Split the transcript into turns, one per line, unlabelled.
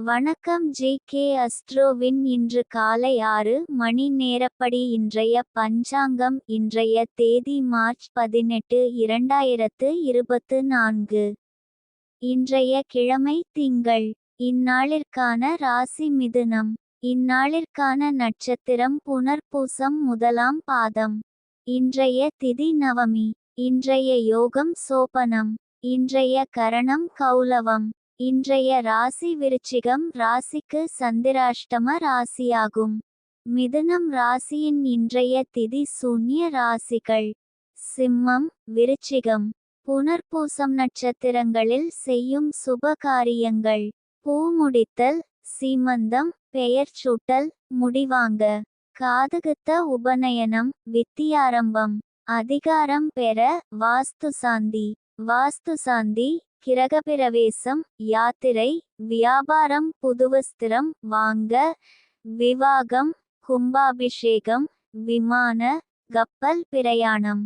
வணக்கம் ஜி.கே. அஸ்ட்ரோவின் இன்று காலை 6 மணி நேரப்படி இன்றைய பஞ்சாங்கம். இன்றைய தேதி மார்ச் 18, 2024. இன்றைய கிழமை திங்கள். இந்நாளிற்கான ராசி மிதுனம். இந்நாளிற்கான நட்சத்திரம் புனர்பூசம் முதலாம் பாதம். இன்றைய திதி நவமி. இன்றைய யோகம் சோபனம். இன்றைய கரணம் கௌலவம். இன்றைய ராசி விருச்சிகம் ராசிக்கு சந்திராஷ்டம ராசியாகும். மிதுனம் ராசியின் இன்றைய திதி சூன்ய ராசிகள் சிம்மம், விருச்சிகம். புனர்பூசம் நட்சத்திரங்களில் செய்யும் சுப காரியங்கள்: பூ முடித்தல், சீமந்தம், பெயர் சூட்டல், முடிவாங்க, காதுகுத்த, உபநயனம், வித்தியாரம்பம், அதிகாரம் பெற, வாஸ்துசாந்தி. வாஸ்துசாந்தி, கிரகப்பிரவேசம், யாத்திரை, வியாபாரம், புதுவஸ்திரம் வாங்க, விவாகம், கும்பாபிஷேகம், விமான, கப்பல் பிரயாணம்.